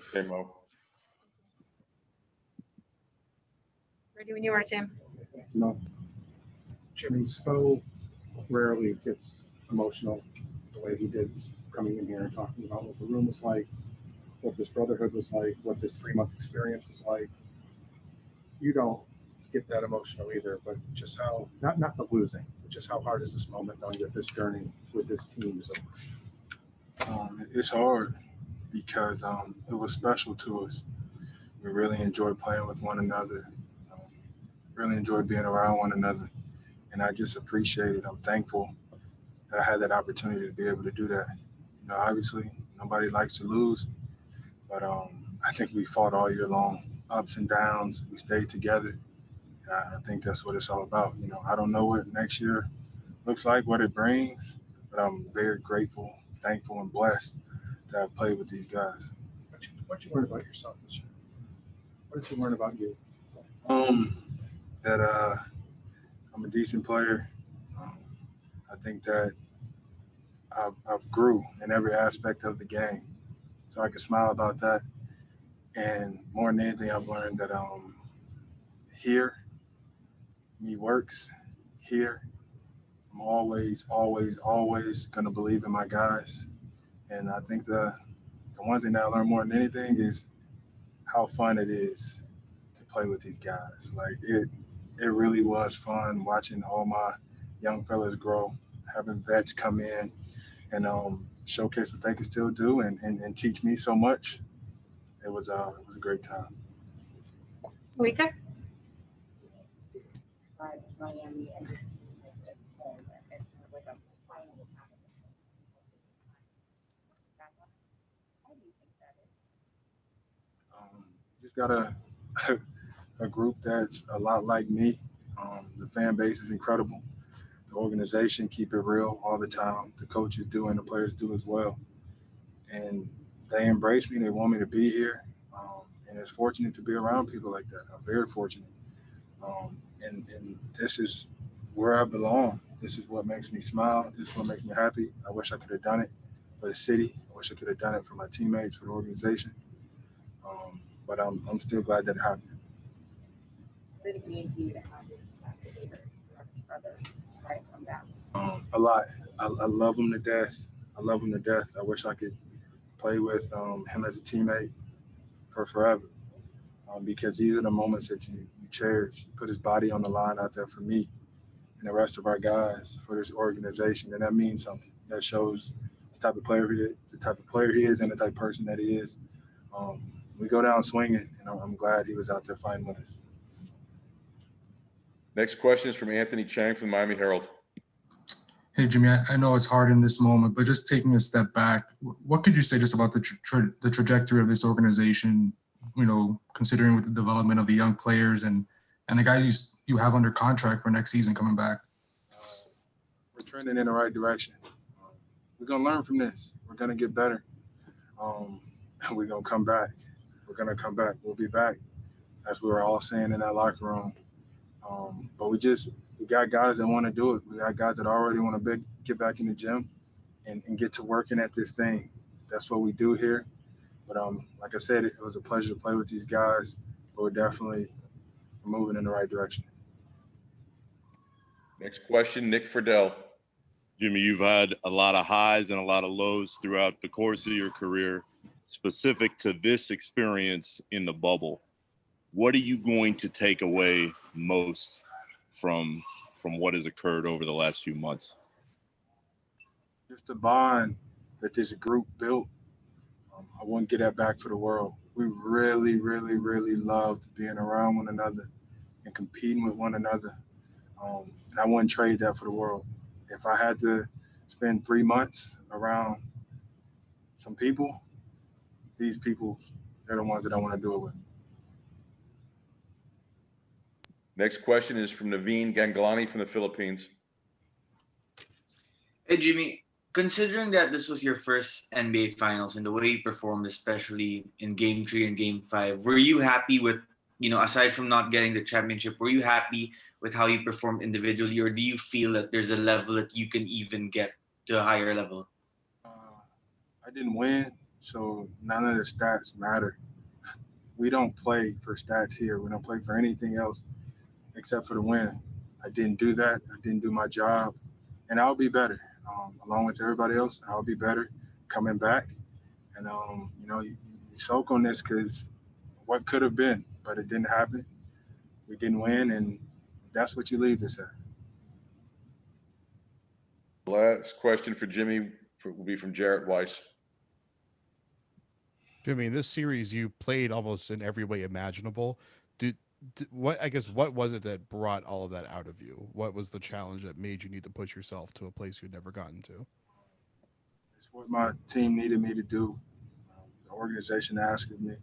Okay, Mo. Ready when you are, Tim. No. Jimmy so rarely gets emotional the way he did coming in here and talking about what the room was like, what this brotherhood was like, what this 3-month experience was like. You don't get that emotional either, but just how, not the losing, but just how hard is this moment knowing that this journey with this team is over? It's hard because it was special to us. We really enjoyed playing with one another, really enjoyed being around one another. And I just appreciate it. I'm thankful that I had that opportunity to be able to do that. You know, obviously, nobody likes to lose, but I think we fought all year long, ups and downs. We stayed together. And I think that's what it's all about. You know, I don't know what next year looks like, what it brings, but I'm very grateful, thankful, and blessed that I played with these guys. What you learn about yourself this year? What did you learn about you? That I'm a decent player. I think that I've grew in every aspect of the game, so I can smile about that. And more than anything, I've learned that here, me works here. I'm always, always, always gonna believe in my guys. And I think the one thing that I learned more than anything is how fun it is to play with these guys. Like it really was fun watching all my young fellas grow, having vets come in and showcase what they can still do and teach me so much. It was a great time. Malika? Miami and this team is home. It's sort of like a final time. How do you think that is? Just got a group that's a lot like me. The fan base is incredible. The organization keep it real all the time. The coaches do and the players do as well. And they embrace me. They want me to be here. And it's fortunate to be around people like that. I'm very fortunate. And this is where I belong. This is what makes me smile. This is what makes me happy. I wish I could have done it for the city. I wish I could have done it for my teammates, for the organization. But I'm still glad that it happened. What did it mean to you to have this brother right from that? A lot. I love him to death. I love him to death. I wish I could play with him as a teammate for forever. Because these are the moments that you cherish. Put his body on the line out there for me and the rest of our guys, for this organization, and that means something. That shows the type of player he is and the type of person that he is. We go down swinging, and I'm glad he was out there fighting with us. Next question is from Anthony Chang from the Miami Herald. Hey, Jimmy, I know it's hard in this moment, but just taking a step back, what could you say just about the trajectory of this organization, you know, considering with the development of the young players and the guys you have under contract for next season coming back? We're trending in the right direction. We're going to learn from this. We're going to get better. And we're going to come back. We're going to come back. We'll be back, as we were all saying in that locker room. But we got guys that want to do it. We got guys that already want to get back in the gym and get to working at this thing. That's what we do here. But like I said, it was a pleasure to play with these guys. But we're definitely moving in the right direction. Next question, Nick Friedel. Jimmy, you've had a lot of highs and a lot of lows throughout the course of your career. Specific to this experience in the bubble, what are you going to take away most from what has occurred over the last few months? Just the bond that this group built. I wouldn't get that back for the world. We really, really, really loved being around one another and competing with one another. And I wouldn't trade that for the world. If I had to spend 3 months around some people, these people, they're the ones that I want to do it with. Next question is from Naveen Ganglani from the Philippines. Hey, Jimmy, considering that this was your first NBA Finals and the way you performed, especially in Game 3 and Game 5, were you happy with, you know, aside from not getting the championship, were you happy with how you performed individually, or do you feel that there's a level that you can even get to a higher level? I didn't win, So none of the stats matter. We don't play for stats here. We don't play for anything else except for the win. I didn't do that. I didn't do my job, and I'll be better. Along with everybody else, I'll be better coming back. And you soak on this because what could have been, but it didn't happen. We didn't win, and that's what you leave this at. Last question for Jimmy will be from Jarrett Weiss. Jimmy, in this series, you played almost in every way imaginable. What was it that brought all of that out of you? What was the challenge that made you need to push yourself to a place you'd never gotten to? It's what my team needed me to do. The organization asked of me,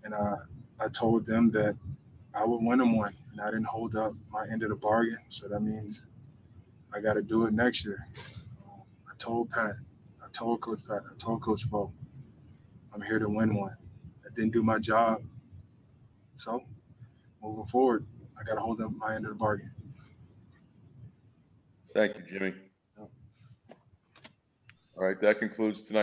and I told them that I would win them one, and I didn't hold up my end of the bargain. So that means I got to do it next year. I told Pat, I told Coach Pat, I told Coach Bo, I'm here to win one. I didn't do my job. So moving forward, I got to hold up my end of the bargain. Thank you, Jimmy. All right, that concludes tonight.